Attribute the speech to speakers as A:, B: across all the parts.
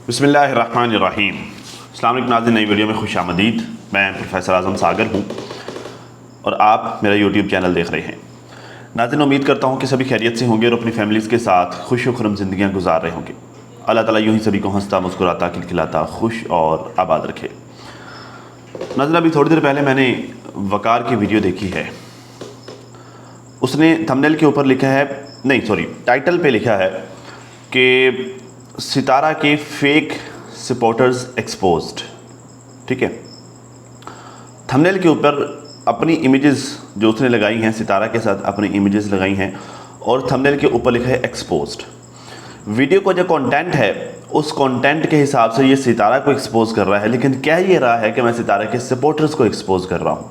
A: बिस्मिल्लाहिर्रहमानिर्रहीम। अस्सलाम वालेकुम नाज़रीन, नई वीडियो में खुश आमदीद। मैं प्रोफेसर आज़म सागर हूँ और आप मेरा यूट्यूब चैनल देख रहे हैं। नाज़रीन, उम्मीद करता हूँ कि सभी खैरियत से होंगे और अपनी फैमिलीज़ के साथ खुश व खुर्रम ज़िंदगियाँ गुजार रहे होंगे। अल्लाह ताला यूँ ही सभी को हंसता मुस्कुराता खिलखिलाता खुश और आबाद रखे। नाज़रीन, अभी थोड़ी देर पहले मैंने वकार की वीडियो देखी है। उसने थंबनेल के ऊपर लिखा है, नहीं सॉरी, टाइटल पे लिखा है कि सितारा के फेक सपोर्टर्स एक्सपोज्ड। ठीक है, थंबनेल के ऊपर अपनी इमेजेस जो उसने लगाई हैं, सितारा के साथ अपनी इमेजेस लगाई हैं और थंबनेल के ऊपर लिखा है एक्सपोज्ड। वीडियो का जो कंटेंट है उस कंटेंट के हिसाब से ये सितारा को एक्सपोज कर रहा है, लेकिन कह ये रहा है कि मैं सितारा के सपोर्टर्स को एक्सपोज कर रहा हूँ।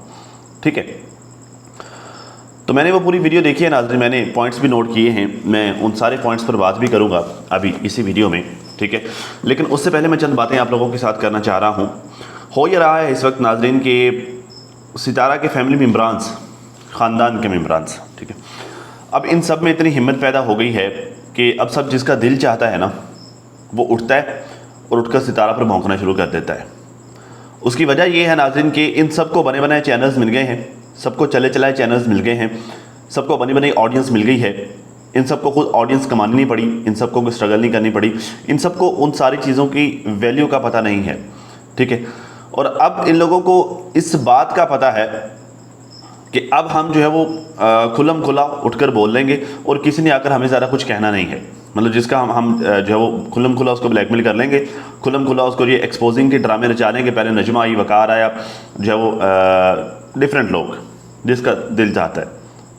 A: ठीक है, तो मैंने वो पूरी वीडियो देखी है नाज़रीन, मैंने पॉइंट्स भी नोट किए हैं। मैं उन सारे पॉइंट्स पर बात भी करूंगा अभी इसी वीडियो में। ठीक है, लेकिन उससे पहले मैं चंद बातें आप लोगों के साथ करना चाह रहा हूं। हो ये रहा है इस वक्त नाज़रीन के सितारा के फैमिली मेम्बरान्स, ख़ानदान के मेम्बरान्स, ठीक है, अब इन सब में इतनी हिम्मत पैदा हो गई है कि अब सब जिसका दिल चाहता है ना वो उठता है और उठकर सितारा पर भौंकना शुरू कर देता है। उसकी वजह यह है नाज़रीन कि इन सबको बने बनाए चैनल्स मिल गए हैं, सबको चले चलाए चैनल्स मिल गए हैं, सबको बनी बनाई ऑडियंस मिल गई है। इन सबको खुद ऑडियंस कमानी नहीं पड़ी, इन सबको कोई स्ट्रगल नहीं करनी पड़ी, इन सबको उन सारी चीज़ों की वैल्यू का पता नहीं है। ठीक है, और अब इन लोगों को इस बात का पता है कि अब हम जो है वो खुलम खुला उठकर बोल लेंगे और किसी ने आकर हमें ज़्यादा कुछ कहना नहीं है। मतलब जिसका हम जो है वो खुलम खुला उसको ब्लैकमेल कर लेंगे, खुलम खुला उसको ये एक्सपोजिंग के ड्रामे रचा लेंगे। पहले नजमा आई, वकार आया, जो है वो डिफरेंट लोग जिसका दिल चाहता है,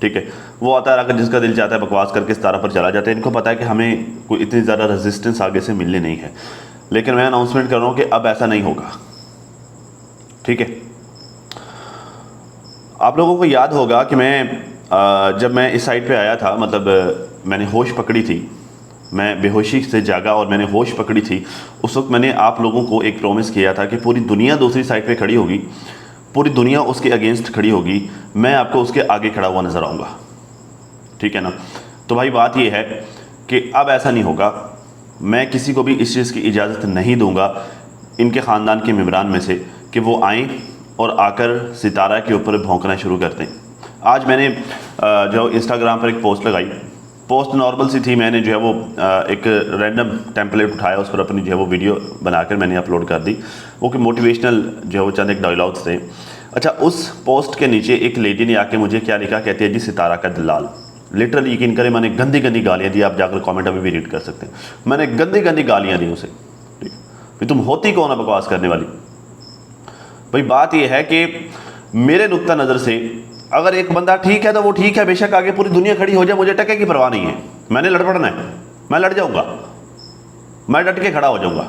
A: ठीक है, वो आता है, अगर जिसका दिल चाहता है बकवास करके सितारा पर चला जाता है। इनको पता है कि हमें कोई इतनी ज़्यादा रेजिस्टेंस आगे से मिलनी नहीं है, लेकिन मैं अनाउंसमेंट कर रहा हूँ कि अब ऐसा नहीं होगा। ठीक है, आप लोगों को याद होगा कि जब मैं इस साइड पे आया था, मतलब मैंने होश पकड़ी थी, मैं बेहोशी से जागा और मैंने होश पकड़ी थी, उस वक्त मैंने आप लोगों को एक प्रॉमिस किया था कि पूरी दुनिया दूसरी साइड पे खड़ी होगी, पूरी दुनिया उसके अगेंस्ट खड़ी होगी, मैं आपको उसके आगे खड़ा हुआ नज़र आऊँगा। ठीक है ना। तो भाई बात यह है कि अब ऐसा नहीं होगा। मैं किसी को भी इस चीज़ की इजाज़त नहीं दूंगा इनके ख़ानदान के मेम्बरान में से कि वो आएँ और आकर सितारा के ऊपर भौंकना शुरू कर दें। आज मैंने जो इंस्टाग्राम पर एक पोस्ट लगाई, पोस्ट नॉर्मल सी थी, मैंने जो है वो एक रैंडम टेम्पलेट उठाया, उस पर अपनी जो है वो वीडियो बनाकर मैंने अपलोड कर दी। वो कि मोटिवेशनल जो है वो चंद एक डायलॉग्स थे। अच्छा, उस पोस्ट के नीचे एक लेडी ने आके मुझे क्या लिखा, कहती है जी सितारा का दलाल। लिटरली यकीन करें, मैंने गंदी गंदी गालियाँ दी, आप जाकर कमेंट अभी भी रीड कर सकते हैं। मैंने गंदी गंदी गालियाँ दी उसे। ठीक है, तुम होती कौन है बकवास करने वाली। भाई बात यह है कि मेरे नुक्ता नज़र से अगर एक बंदा ठीक है तो वो ठीक है, बेशक आगे पूरी दुनिया खड़ी हो जाए, मुझे टके की परवाह नहीं है। मैंने लड़ पड़ना है, मैं लड़ जाऊंगा, मैं डट के खड़ा हो जाऊंगा।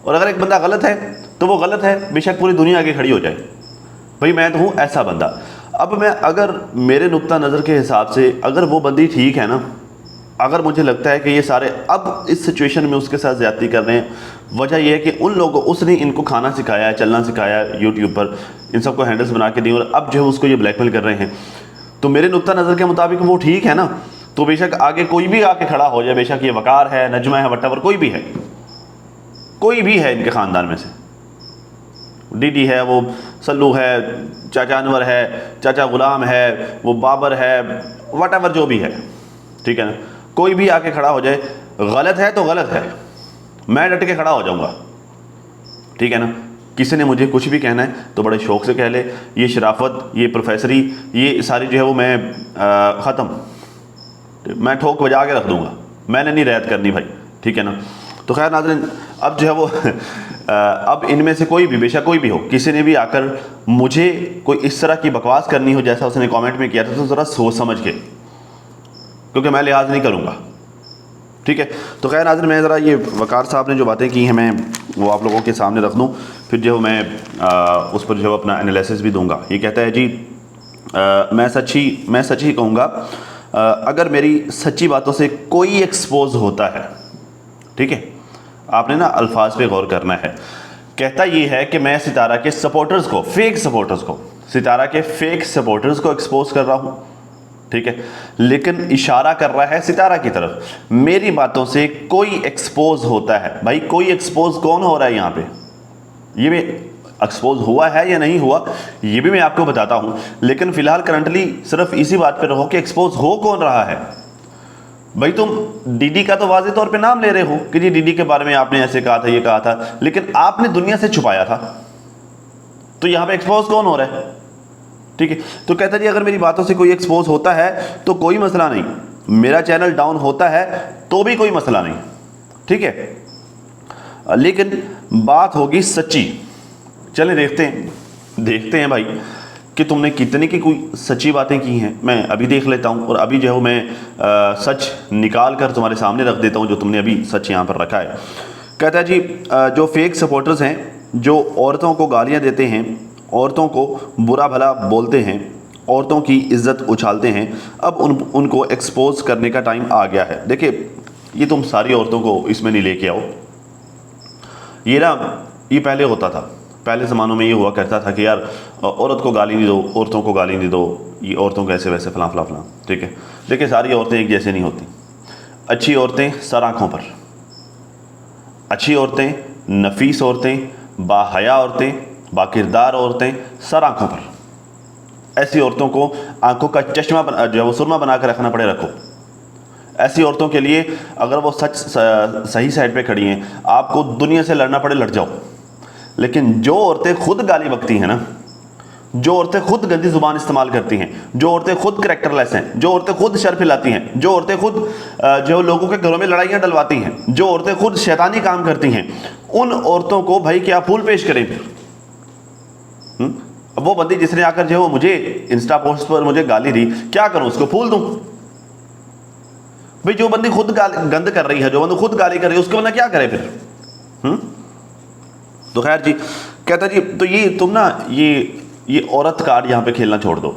A: और अगर एक बंदा गलत है तो वो गलत है, बेशक पूरी दुनिया आगे खड़ी हो जाए। भाई मैं तो हूँ ऐसा बंदा। अब मैं अगर मेरे नुक्ता नज़र के हिसाब से अगर वो बंदी ठीक है ना, अगर मुझे लगता है कि ये सारे अब इस सिचुएशन में उसके साथ ज़्यादती कर रहे हैं, वजह यह है कि उन लोगों, उसने इनको खाना सिखाया है, चलना सिखाया है यूट्यूब पर, इन सबको हैंडल्स बना के दी और अब जो है उसको ये ब्लैकमेल कर रहे हैं, तो मेरे नुक्ता नज़र के मुताबिक वो ठीक है ना। तो बेशक आगे कोई भी आके खड़ा हो जाए, बेशक ये वकार है, नजमा है, वटवर कोई भी है, कोई भी है इनके ख़ानदान में से, डीडी है, वो सल्लू है, चाचा अनवर है, चाचा गुलाम है, वो बाबर है, वटवर जो भी है, ठीक है ना, कोई भी आके खड़ा हो जाए, गलत है तो गलत है, मैं डट के खड़ा हो जाऊंगा। ठीक है ना। किसी ने मुझे कुछ भी कहना है तो बड़े शौक से कह ले, ये शराफत, ये प्रोफेसरी, ये सारी जो है वो मैं ख़त्म, मैं ठोक बजा के रख दूंगा, मैंने नहीं रियायत करनी भाई। ठीक है ना। तो खैर नाज़रीन, अब जो है वो अब इनमें से कोई भी, बेशक कोई भी हो, किसी ने भी आकर मुझे कोई इस तरह की बकवास करनी हो जैसा उसने कमेंट में किया था, तो ज़रा सोच समझ के, क्योंकि मैं लिहाज नहीं करूँगा। ठीक है। तो खैर नाज़रीन, मैं ज़रा ये वकार साहब ने जो बातें की हैं मैं वो आप लोगों के सामने रख दूँ, फिर जो मैं उस पर जो अपना एनालिसिस भी दूंगा। ये कहता है जी मैं सच ही कहूँगा, अगर मेरी सच्ची बातों से कोई एक्सपोज होता है, ठीक है, आपने ना अल्फाज पे गौर करना है। कहता ये है कि मैं सितारा के सपोर्टर्स को, फेक सपोर्टर्स को, सितारा के फेक सपोर्टर्स को एक्सपोज कर रहा हूँ। ठीक है, लेकिन इशारा कर रहा है सितारा की तरफ। मेरी बातों से कोई एक्सपोज होता है भाई, कोई एक्सपोज कौन हो रहा है यहाँ पे, ये भी एक्सपोज हुआ है या नहीं हुआ ये भी मैं आपको बताता हूं, लेकिन फिलहाल करंटली सिर्फ इसी बात पे रहो कि एक्सपोज हो कौन रहा है। भाई तुम डीडी का तो वाज़ेह तौर पे नाम ले रहे हो कि जी डीडी के बारे में आपने ऐसे कहा था, ये कहा था, लेकिन आपने दुनिया से छुपाया था, तो यहां पे एक्सपोज कौन हो रहा है? ठीक है, तो कहता जी अगर मेरी बातों से कोई एक्सपोज होता है तो कोई मसला नहीं, मेरा चैनल डाउन होता है तो भी कोई मसला नहीं, ठीक है, लेकिन बात होगी सच्ची। चलें देखते हैं भाई कि तुमने कितने की कोई सच्ची बातें की हैं। मैं अभी देख लेता हूं और अभी जो है मैं सच निकाल कर तुम्हारे सामने रख देता हूं, जो तुमने अभी सच यहां पर रखा है। कहता है जी जो फेक सपोर्टर्स हैं, जो औरतों को गालियां देते हैं, औरतों को बुरा भला बोलते हैं, औरतों की इज्जत उछालते हैं, अब उनको एक्सपोज करने का टाइम आ गया है। देखिए ये तुम सारी औरतों को इसमें नहीं लेके आओ, ये पहले होता था, पहले ज़मानों में ये हुआ करता था कि यार औरत को गाली नहीं दो, औरतों को गाली नहीं दो, ये औरतों को ऐसे वैसे फलां फलां फलां, ठीक है। देखिए सारी औरतें एक जैसे नहीं होती। अच्छी औरतें सर आँखों पर, अच्छी औरतें, नफीस औरतें, बाहया औरतें, बाकिरदार औरतें सर आँखों पर। ऐसी औरतों को आँखों का चश्मा जो है वो सुरमा बना कर रखना पड़े, रखो। ऐसी औरतों के लिए अगर वो सही साइड पे खड़ी हैं, आपको दुनिया से लड़ना पड़े लड़ जाओ। लेकिन जो औरतें खुद गाली बकती हैं ना, जो औरतें खुद गंदी जुबान इस्तेमाल करती हैं, जो औरतें खुद करैक्टरलेस हैं, जो औरतें खुद शर फैलाती हैं, जो औरतें खुद जो लोगों के घरों में लड़ाइयाँ डलवाती हैं, जो औरतें खुद शैतानी काम करती हैं, उन औरतों को भाई क्या फूल पेश करें फिर? अब वो बंदी जिसने आकर जो है वो मुझे इंस्टा पोस्ट पर मुझे गाली दी, क्या करूं, उसको फूल दूं? भाई जो बंदी खुद गंद कर रही है, जो बंदी खुद गाली कर रही है, उसके बंदा क्या करे फिर? तो खैर जी कहता जी तो ये तुम ना ये औरत कार्ड यहाँ पे खेलना छोड़ दो।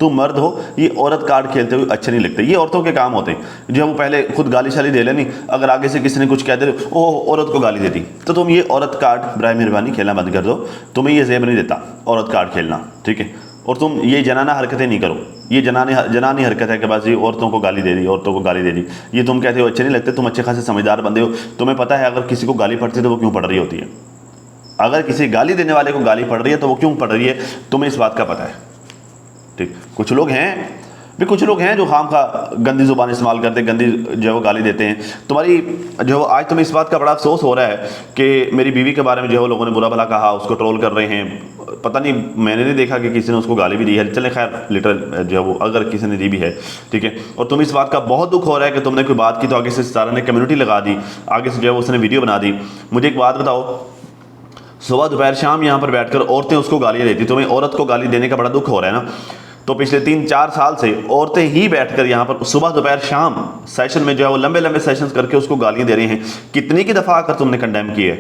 A: तुम मर्द हो, ये औरत कार्ड खेलते हुए अच्छे नहीं लगते। ये औरतों के काम होते हैं जो हम पहले खुद गाली शाली दे लेनी, अगर आगे से किसी ने कुछ कह दे ओह औरत को गाली देती, तो तुम ये औरत कार्ड बराए मेहरबानी खेलना बंद कर दो। तुम्हें ये जेब नहीं देता औरत कार्ड खेलना, ठीक है। और तुम ये जनाना हरकतें नहीं करो, ये जनानी हरकत है कि बस ये औरतों को गाली दे दी, औरतों को गाली दे दी, ये तुम कहते हो अच्छे नहीं लगते। तुम अच्छे खासे समझदार बंदे हो, तुम्हें पता है अगर किसी को गाली पड़ती है तो वो क्यों पड़ रही होती है। अगर किसी गाली देने वाले को गाली पड़ रही है तो वो क्यों पड़ रही है, तुम्हें इस बात का पता है, ठीक। कुछ लोग हैं जो खाम खा गंदी जुबान इस्तेमाल करते, गंदी जो है वो गाली देते हैं। तुम्हारी जो आज तुम्हें इस बात का बड़ा अफसोस हो रहा है कि मेरी बीवी के बारे में जो है लोगों ने बुरा भला कहा, उसको ट्रोल कर रहे हैं। पता नहीं, मैंने नहीं देखा कि किसी ने उसको गाली भी दी है। चले खैर लिटरल जो है वो अगर किसी ने दी भी है, ठीक है। और तुम्हें इस बात का बहुत दुख हो रहा है कि तुमने कोई बात की तो आगे से सितारा ने कम्युनिटी लगा दी, आगे से जो है उसने वीडियो बना दी। मुझे एक बात बताओ, सुबह दोपहर शाम यहाँ पर बैठकर औरतें उसको गालियाँ देती, तुम्हें औरत को गाली देने का बड़ा दुख हो रहा है ना। तो पिछले 3-4 साल से औरतें ही बैठकर यहाँ पर सुबह दोपहर शाम सेशन में जो है वो लंबे लंबे सेशंस करके उसको गालियाँ दे रहे हैं। कितनी की दफ़ा आकर तुमने कंडेम किए,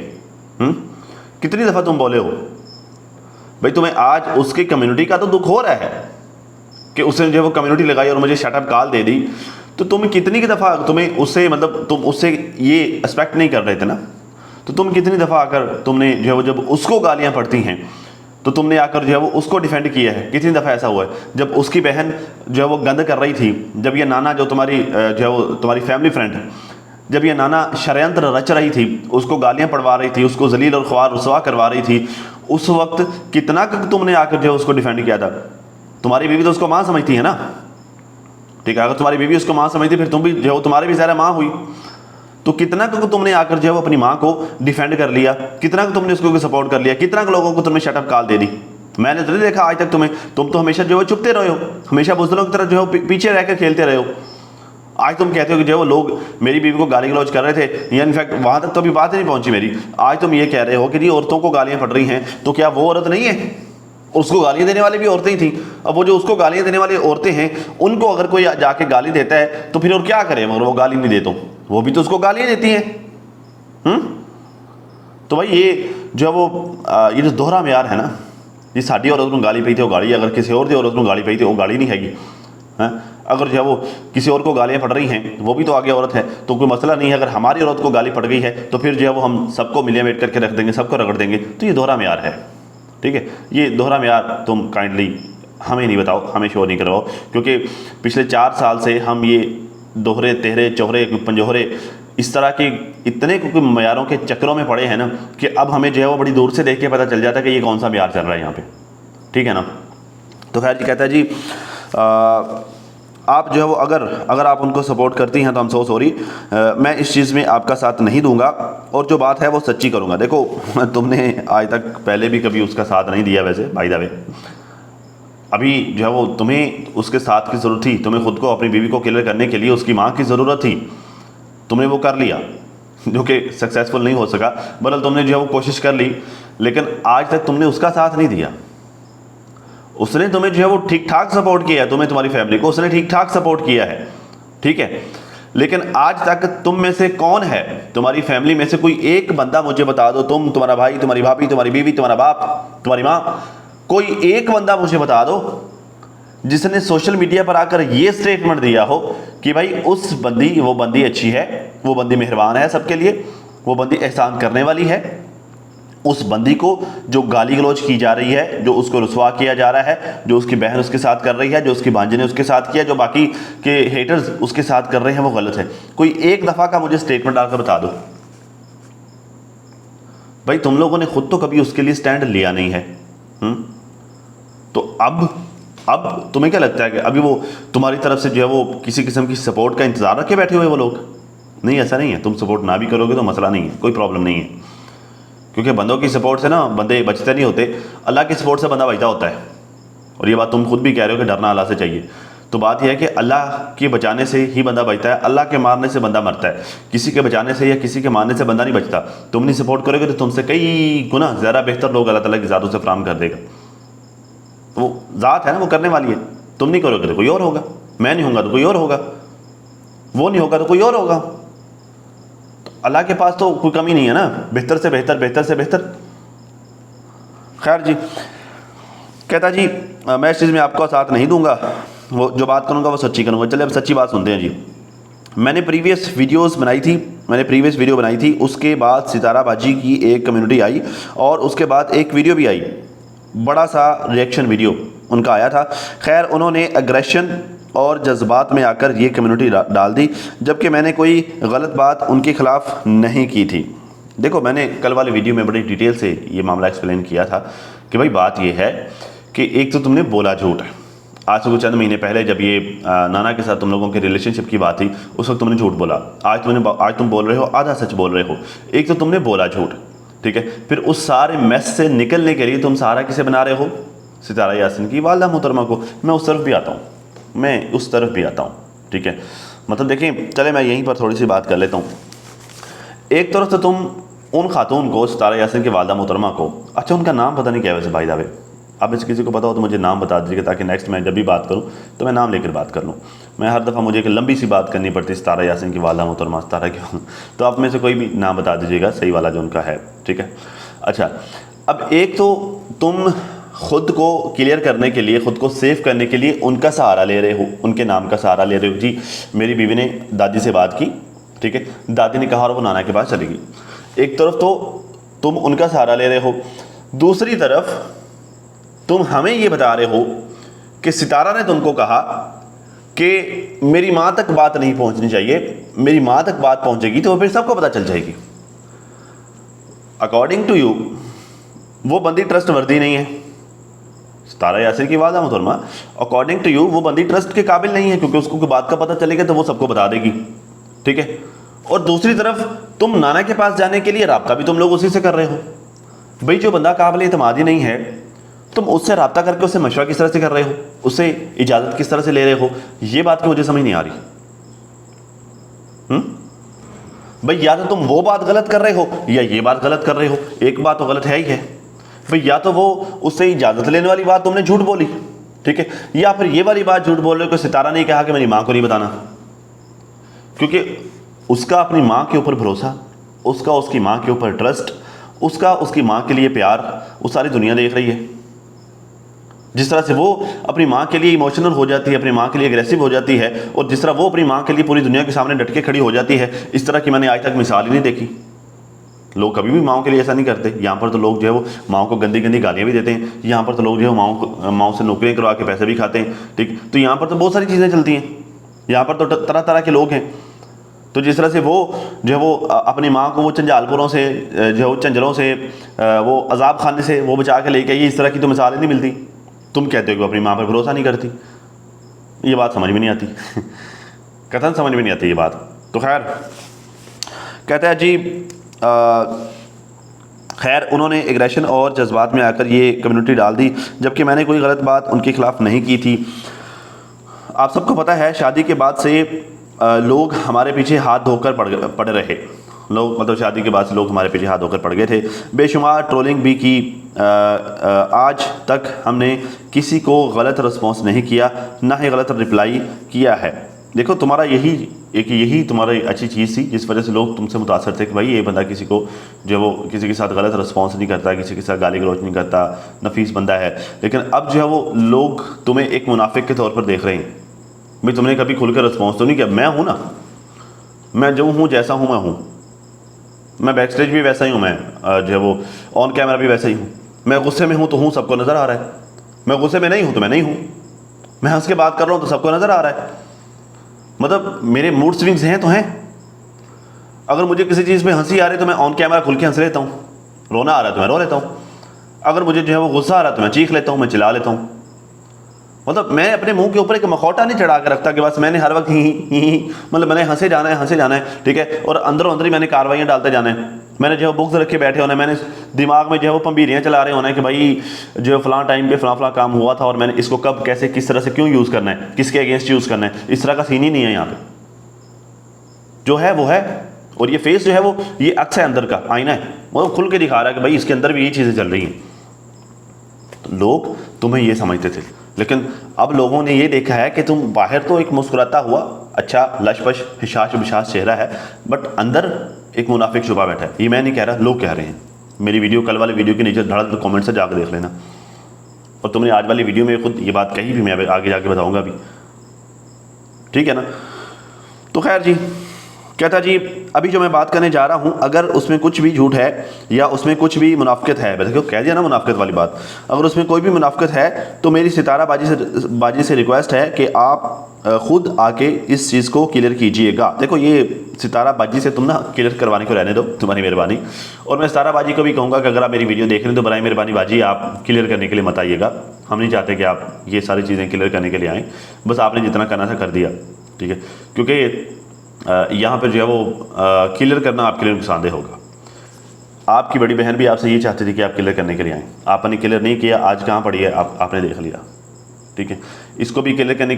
A: कितनी दफ़ा तुम बोले हो भाई? तुम्हें आज उसकी कम्युनिटी का तो दुख हो रहा है कि उसने जो है वो कम्युनिटी लगाई और मुझे शटअप कॉल दे दी, तो तुम्हें कितनी की दफ़ा तुम्हें उससे मतलब तुम उससे ये एक्सपेक्ट नहीं कर रहे थे ना, तो तुम कितनी दफ़ा आकर तुमने जो है वो जब उसको गालियाँ पड़ती हैं तो तुमने आकर जो है वो उसको डिफेंड किया है। कितनी दफ़ा ऐसा हुआ है जब उसकी बहन जो है वो गंद कर रही थी, जब ये नाना जो तुम्हारी जो है वो तुम्हारी फैमिली फ्रेंड है, जब ये नाना षड्यंत्र रच रही थी, उसको गालियाँ पड़वा रही थी, उसको जलील और ख्वार रुसवा करवा रही थी, उस वक्त कितना तुमने आकर जो है उसको डिफेंड किया था। तुम्हारी बीवी तो उसको माँ समझती है ना, ठीक है। अगर तुम्हारी बीवी उसको माँ समझती फिर तुम भी जो तुम्हारी भी ज़रा माँ हुई, तो कितना को तुमने आकर जो है वो अपनी माँ को डिफेंड कर लिया, कितना को तुमने उसको सपोर्ट कर लिया, कितना को लोगों को तुमने शटअप कॉल दे दी। मैंने तो नहीं देखा आज तक तुम्हें, तुम तो हमेशा जो है चुपते रहे हो, हमेशा बुज़दिलों की तरह जो है पीछे रहकर खेलते रहे हो। आज तुम कहते हो कि जो है वो लोग मेरी बीवी को गाली गलौज कर रहे थे, या इनफैक्ट वहाँ तक तो अभी बात नहीं पहुँची मेरी। आज तुम ये कह रहे हो कि जी औरतों को गालियाँ पड़ रही हैं, तो क्या वो औरत नहीं है? उसको गालियाँ देने वाली भी औरतें ही थी। अब वो जो उसको गालियाँ देने वाली औरतें हैं, उनको अगर कोई जाके गाली देता है तो फिर और क्या करे, मगर वो गाली नहीं दे तो वो भी तो उसको गालियाँ देती हैं। तो भाई ये जो वो ये जो दोहरा म्यार है ना, ये साड़ी औरत को गाली पई थी वो गाली, अगर किसी और दी औरत को गाली पई थी वो गाली नहीं हैगी। अगर जो है वो किसी और को गालियाँ पड़ रही हैं, वो भी तो आगे औरत है, तो कोई मसला नहीं है। अगर हमारी औरत को गाली पड़ गई है तो फिर जो है वो हम सबको मिलिया मेट करके रख देंगे, सबको रगड़ देंगे, तो ये दोहरा म्यार है, ठीक है। ये दोहरा म्यार तुम काइंडली हमें नहीं बताओ, हमें शो नहीं करवाओ, क्योंकि पिछले 4 साल से हम ये दोहरे तेहरे चौहरे पंजोहरे इस तरह के इतने मयारों के चक्रों में पड़े हैं ना कि अब हमें जो है वो बड़ी दूर से देख के पता चल जाता है कि ये कौन सा म्यार चल रहा है यहाँ पे, ठीक है ना। तो खैर जी कहता है जी आप जो है वो अगर आप उनको सपोर्ट करती हैं तो I'm so sorry, मैं इस चीज़ में आपका साथ नहीं दूंगा और जो बात है वो सच्ची करूंगा। देखो तुमने आज तक पहले भी कभी उसका साथ नहीं दिया, वैसे बाय द वे अभी जो है वो तुम्हें उसके साथ की ज़रूरत थी, तुम्हें खुद को अपनी बीवी को क्लियर करने के लिए उसकी माँ की ज़रूरत थी, तुमने वो कर लिया जो कि सक्सेसफुल नहीं हो सका, बहरहाल तुमने जो है वो कोशिश कर ली, लेकिन आज तक तुमने उसका साथ नहीं दिया। उसने तुम्हें जो है वो ठीक ठाक सपोर्ट किया है, तुम्हें तुम्हारी फैमिली को उसने ठीक ठाक सपोर्ट किया है, ठीक है, लेकिन आज तक तुम में से कौन है, तुम्हारी फैमिली में से कोई एक बंदा मुझे बता दो, तुम, तुम्हारा भाई, तुम्हारी भाभी, तुम्हारी बीवी, तुम्हारा बाप, तुम्हारी माँ, कोई एक बंदा मुझे बता दो जिसने सोशल मीडिया पर आकर ये स्टेटमेंट दिया हो कि भाई वो बंदी अच्छी है, वो बंदी मेहरबान है सबके लिए, वो बंदी एहसान करने वाली है, उस बंदी को जो गाली गलौज की जा रही है, जो उसको रुसवा किया जा रहा है, जो उसकी बहन उसके साथ कर रही है, जो उसकी भांजी ने उसके साथ किया, जो बाकी के हेटर्स उसके साथ कर रहे हैं, वो गलत है। कोई एक दफ़ा का मुझे स्टेटमेंट डालकर बता दो। भाई तुम लोगों ने खुद तो कभी उसके लिए स्टैंड लिया नहीं है। तो अब तुम्हें क्या लगता है कि अभी वो तुम्हारी तरफ से जो है वो किसी किस्म की सपोर्ट का इंतज़ार रखे बैठे हुए वो लोग? नहीं, ऐसा नहीं है। तुम सपोर्ट ना भी करोगे तो मसला नहीं है, कोई प्रॉब्लम नहीं है, क्योंकि बंदों की सपोर्ट से ना बंदे बचते नहीं होते, अल्लाह की सपोर्ट से बंदा बचता होता है। और ये बात तुम खुद भी कह रहे हो कि डरना अल्लाह से चाहिए। तो बात यह है कि अल्लाह के बचाने से ही बंदा बचता है, अल्लाह के मारने से बंदा मरता है। किसी के बचाने से या किसी के मारने से बंदा नहीं बचता। तुम नहीं सपोर्ट करोगे तो तुमसे कई गुना ज़्यादा बेहतर लोग अल्लाह ताला की ज़ातों से फराहम कर देगा। तो वो ज़ात है ना, वो करने वाली है। तुम नहीं करोगे तो कोई और होगा, मैं नहीं होगा तो कोई और होगा, वो नहीं होगा तो कोई और होगा। तो अल्लाह के पास तो कोई कमी नहीं है ना, बेहतर से बेहतर, बेहतर से बेहतर। खैर जी कहता जी मैं इस चीज़ में आपका साथ नहीं दूंगा, वो जो बात करूंगा वो सच्ची करूंगा। चलिए अब सच्ची बात सुनते हैं जी। मैंने प्रीवियस वीडियो बनाई थी, उसके बाद सितारा बाजी की एक कम्युनिटी आई और उसके बाद एक वीडियो भी आई, बड़ा सा रिएक्शन वीडियो उनका आया था। खैर उन्होंने एग्रेशन और जज्बात में आकर ये कम्युनिटी डाल दी, जबकि मैंने कोई गलत बात उनके ख़िलाफ़ नहीं की थी। देखो मैंने कल वाले वीडियो में बड़ी डिटेल से ये मामला एक्सप्लेन किया था कि भाई बात ये है कि एक तो तुमने बोला झूठ। आज से कुछ चंद महीने पहले जब ये नाना के साथ तुम लोगों के रिलेशनशिप की बात थी, उस वक्त तुमने झूठ बोला। आज तुम बोल रहे हो आधा सच बोल रहे हो। एक तो तुमने बोला झूठ, ठीक है, फिर उस सारे मैस से निकलने के लिए तुम सहारा किसे बना रहे हो? सितारा यासीन की वालदा मोहतरमा को। मैं उस तरफ भी आता हूँ, ठीक है। मतलब देखिए, चले मैं यहीं पर थोड़ी सी बात कर लेता हूँ। एक तरफ तो तुम उन खातून को, सितारा यासीन की वालदा मोहतरमा को, अच्छा उनका नाम पता नहीं क्या वैसे भाई दावे, अब इस किसी को पता हो तो मुझे नाम बता दीजिएगा, ताकि नेक्स्ट मैं जब भी बात करूं तो मैं नाम लेकर बात कर लूं। मैं हर दफ़ा मुझे एक लंबी सी बात करनी पड़ती है, सितारा यासीन की वालदा मोहतरमा सितारा की, तो आप में से कोई भी नाम बता दीजिएगा सही वाला जो उनका है, ठीक है। अच्छा, अब एक तो तुम खुद को क्लियर करने के लिए, खुद को सेव करने के लिए उनका सहारा ले रहे हो, उनके नाम का सहारा ले रहे हो। जी मेरी बीवी ने दादी से बात की, ठीक है, दादी ने कहा और वो नाना के पास चली गई। एक तरफ तो तुम उनका सहारा ले रहे हो, दूसरी तरफ तुम हमें ये बता रहे हो कि सितारा ने तुमको कहा कि मेरी माँ तक बात नहीं पहुंचनी चाहिए, मेरी माँ तक बात पहुंचेगी तो फिर सबको पता चल जाएगी। अकॉर्डिंग टू यू वो बंदी ट्रस्ट वर्दी नहीं है, सितारा यासीन की वालदा मोहतरमा, अकॉर्डिंग टू यू वो बंदी ट्रस्ट के काबिल नहीं है, क्योंकि उसको कोई बात का पता चलेगा तो वो सबको बता देगी, ठीक है। और दूसरी तरफ तुम नाना के पास जाने के लिए राब्ता भी तुम लोग उसी से कर रहे हो। भाई जो बंदा काबिल एतमादी नहीं है, तुम उससे राब्ता करके उससे मशवरा किस तरह से कर रहे हो, उससे इजाज़त किस तरह से ले रहे हो, ये बात की मुझे समझ नहीं आ रही। भाई या तो तुम वो बात गलत कर रहे हो या ये बात गलत कर रहे हो, एक बात तो गलत है ही है। भाई या तो वो उससे इजाज़त लेने वाली बात तुमने झूठ बोली, ठीक है, या फिर ये वाली बात झूठ बोल रहे हो कि सितारा ने कहा कि मेरी माँ को नहीं बताना, क्योंकि उसका अपनी माँ के ऊपर भरोसा, उसका उसकी माँ के ऊपर ट्रस्ट, उसका उसकी माँ के लिए प्यार, वो सारी दुनिया देख रही है। जिस तरह से वो अपनी माँ के लिए इमोशनल हो जाती है, अपनी माँ के लिए एग्रेसिव हो जाती है, और जिस तरह वो अपनी माँ के लिए पूरी दुनिया के सामने डट के खड़ी हो जाती है, इस तरह की मैंने आज तक मिसाल ही नहीं देखी। लोग कभी भी माओं के लिए ऐसा नहीं करते। यहाँ पर तो लोग जो है वो माओं को गंदी गंदी गालियाँ भी देते हैं, यहाँ पर तो लोग जो है माओं से नौकरियाँ करवा के पैसे भी खाते हैं। ठीक, तो यहाँ पर तो बहुत सारी चीज़ें चलती हैं, यहाँ पर तो तरह तरह के लोग हैं। तो जिस तरह से वो जो है वो अपनी माँ को वो चंजालपुरों से जो है वो चंजलों से वो अजाब खाने से वो बचा के लेके आई, इस तरह की तो मिसालें नहीं मिलती। तुम कहते हो कि अपनी माँ पर भरोसा नहीं करती, ये बात समझ में नहीं आती कथन समझ में नहीं आती ये बात। तो खैर कहता है जी खैर उन्होंने एग्रेशन और जज्बात में आकर ये कम्युनिटी डाल दी, जबकि मैंने कोई गलत बात उनके खिलाफ नहीं की थी। आप सबको पता है शादी के बाद से लोग हमारे पीछे हाथ धोकर पड़ रहे लोग, मतलब शादी के बाद से लोग हमारे पीछे हाथ धोकर पड़ गए थे। बेशुमार ट्रोलिंग भी की, आज तक हमने किसी को गलत रिस्पॉन्स नहीं किया, ना ही गलत रिप्लाई किया है। देखो तुम्हारा यही तुम्हारी अच्छी चीज़ थी जिस वजह से लोग तुमसे मुतासर थे कि भाई ये बंदा किसी को जो वो किसी के साथ गलत रिस्पॉन्स नहीं करता, किसी के साथ गाली गलौज नहीं करता, नफीस बंदा है। लेकिन अब जो है वो लोग तुम्हें एक मुनाफिक के तौर पर देख रहे हैं। भाई तुमने कभी खुलकर रिस्पॉन्स तो नहीं किया। मैं हूँ ना, मैं जो हूँ जैसा हूँ मैं हूँ, मैं बैक स्टेज भी वैसा ही हूँ, मैं जो है वो ऑन कैमरा भी वैसा ही हूँ। मैं गुस्से में हूँ तो हूँ, सबको नज़र आ रहा है। मैं गुस्से में नहीं हूँ तो मैं नहीं हूँ। मैं हंस के बात कर रहा हूँ तो सबको नज़र आ रहा है। मतलब मेरे मूड स्विंग्स हैं तो हैं। अगर मुझे किसी चीज़ में हंसी आ रही है तो मैं ऑन कैमरा खुल के हंस लेता हूँ, रोना आ रहा है तो मैं रो लेता हूँ, अगर मुझे जो है वो गुस्सा आ रहा है तो मैं चीख लेता हूँ, मैं चिल्ला लेता हूँ। मतलब मैं अपने मुंह के ऊपर एक मखौटा नहीं चढ़ा के रखता कि बस मैंने हर वक्त ही मतलब मैंने हंसे जाना है, ठीक है, और अंदरों अंदर ही मैंने कार्रवाइयाँ डालते जाना है। मैंने जो बुक्स रखे बैठे होना है, मैंने दिमाग में जो है वो पंबीरियाँ चला रहे होना है कि भाई जो फ़लाँ टाइम पे फ़लाँ काम हुआ था और मैंने इसको कब कैसे किस तरह से क्यों यूज़ करना है, किसके अगेंस्ट यूज़ करना है। इस तरह का सीन ही नहीं है यहाँ पे। जो है वो है, और ये फेस जो है वो ये अक्स है, अंदर का आईना है, वो खुल के दिखा रहा है कि भाई इसके अंदर भी ये चीज़ें चल रही हैं। तो लोग तुम्हें ये समझते थे, लेकिन अब लोगों ने ये देखा है कि तुम बाहर तो एक मुस्कुराता हुआ अच्छा लशपश हिशाश बिशाश चेहरा है, बट अंदर एक मुनाफिक छुपा बैठा है। ये मैं नहीं कह रहा, लोग कह रहे हैं। मेरी वीडियो कल वाले वीडियो के नीचे धड़क कमेंट से जाकर देख लेना, और तुमने आज वाली वीडियो में खुद ये बात कही भी, मैं आगे जाके बताऊंगा भी, ठीक है ना। तो खैर जी कहता जी अभी जो मैं बात करने जा रहा हूँ, अगर उसमें कुछ भी झूठ है या उसमें कुछ भी मुनाफिकत है, देखो कह दिया ना मुनाफिकत वाली बात, अगर उसमें कोई भी मुनाफिकत है तो मेरी सितारा बाजी से रिक्वेस्ट है कि आप खुद आके इस चीज़ को क्लियर कीजिएगा। देखो ये सितारा बाजी से तुम ना क्लियर करवाने को रहने दो, तुम्हारी मेहरबानी। और मैं सितारा बाजी को भी कहूँगा कि अगर आप मेरी वीडियो देख रहे हैं तो बराए मेहरबानी बाजी आप क्लियर करने के लिए मत आइएगा। हम नहीं चाहते कि आप ये सारी चीज़ें क्लियर करने के लिए आएँ, बस आपने जितना करना था कर दिया, ठीक है। क्योंकि यहाँ पर जो है वो क्लियर करना आपके लिए नुकसानदेह होगा। आपकी बड़ी बहन भी आपसे ये चाहती थी कि आप क्लियर करने के लिए आएँ, आपने क्लियर नहीं किया, आज कहाँ पड़ी है आपने देख लिया, ठीक है। इसको भी क्लियर करने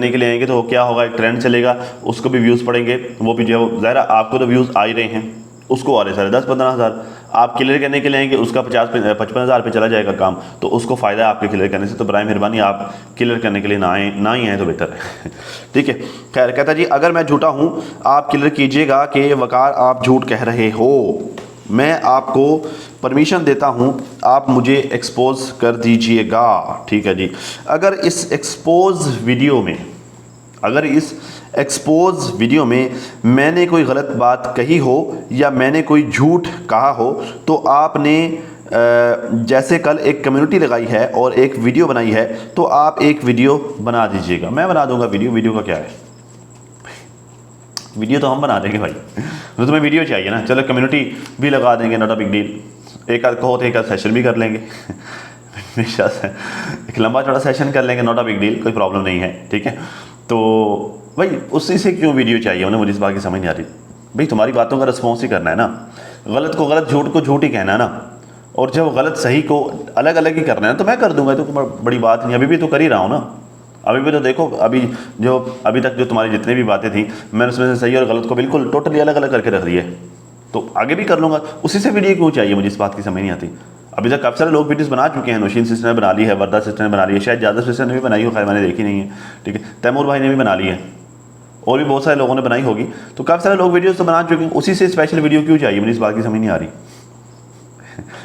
A: के लिए आएंगे तो क्या होगा, एक ट्रेंड चलेगा, उसको भी व्यूज़ पड़ेंगे, वो भी जो है ज़ाहिर आपको तो व्यूज़ आ ही रहे हैं, उसको आ रहे सारे 10-15 हज़ार। आप क्लियर करने के लिए आएंगे, उसका 50-55 हज़ार पे चला जाएगा काम, तो उसको फ़ायदा है आपके क्लियर करने से। तो बराए मेहरबानी आप क्लियर करने के लिए ना ही आए तो बेहतर है ठीक है। खैर कहता जी अगर मैं झूठा हूँ आप क्लियर कीजिएगा कि वकार आप झूठ कह रहे हो, मैं आपको परमिशन देता हूँ, आप मुझे एक्सपोज कर दीजिएगा, ठीक है जी। अगर इस एक्सपोज वीडियो में मैंने कोई गलत बात कही हो या मैंने कोई झूठ कहा हो तो आपने जैसे कल एक कम्युनिटी लगाई है और एक वीडियो बनाई है तो आप एक वीडियो बना दीजिएगा। मैं बना दूंगा वीडियो का क्या है, वीडियो तो हम बना देंगे भाई, तो तुम्हें वीडियो चाहिए ना, चलो कम्युनिटी भी लगा देंगे, नॉट अ बिग डील। एक आध कहो तो एक आध सेशन भी कर लेंगे एक लंबा चौड़ा सेशन कर लेंगे, नॉट अ बिग डील, कोई प्रॉब्लम नहीं है, ठीक है। तो भाई उसी से क्यों वीडियो चाहिए उन्हें, मुझे इस बात की समझ नहीं आ रही। भाई तुम्हारी बातों का रिस्पॉन्स ही करना है ना, गलत को गलत, झूठ को झूठ ही कहना है ना, और जब गलत सही को अलग अलग ही करना है तो मैं कर दूंगा, तो बड़ी बात नहीं, अभी भी तो कर ही रहा हूँ ना। अभी भी तो देखो, अभी तक जो तुम्हारी जितनी भी बातें थी मैंने उसमें से सही और गलत को बिल्कुल टोटली अलग अलग करके रख दिया है, तो आगे भी कर लूँगा। उसी से वीडियो क्यों चाहिए, मुझे इस बात की समझ नहीं आती। अभी तक काफ़ी सारे लोग वीडियोस बना चुके हैं, नौशीन सिस्टर ने बना ली है, वर्दा सिस्टर ने बना ली है, शायद ज़्यादा सिस्टर ने भी बनाई हो, खैर मैंने देखी नहीं है, ठीक है। तैमूर भाई ने भी बना ली है, और भी बहुत सारे लोगों ने बनाई होगी, तो काफ़ी सारे लोग वीडियोस तो बना चुके हैं, उसी से स्पेशल वीडियो क्यों चाहिए, मुझे इस बात की समझ नहीं आ रही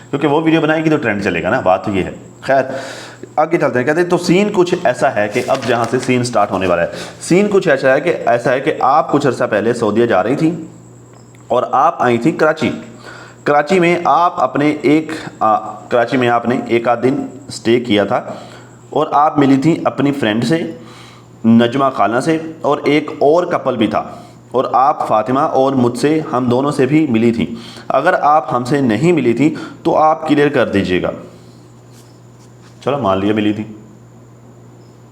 A: क्योंकि वो वीडियो बनाएगी तो ट्रेंड चलेगा ना, बात तो ये है। खैर आगे चलते हैं, कहते हैं तो सीन कुछ ऐसा है कि अब जहाँ से सीन स्टार्ट होने वाला है, सीन कुछ ऐसा है कि आप कुछ अर्सा पहले सऊदीया जा रही थी और आप आई थी कराची। कराची में आपने एक आध दिन स्टे किया था और आप मिली थी अपनी फ्रेंड से, नजमा खाना से, और एक और कपल भी था, और आप फातिमा और मुझसे, हम दोनों से भी मिली थी। अगर आप हमसे नहीं मिली थी तो आप क्लियर कर दीजिएगा। चलो मान लिया मिली थी,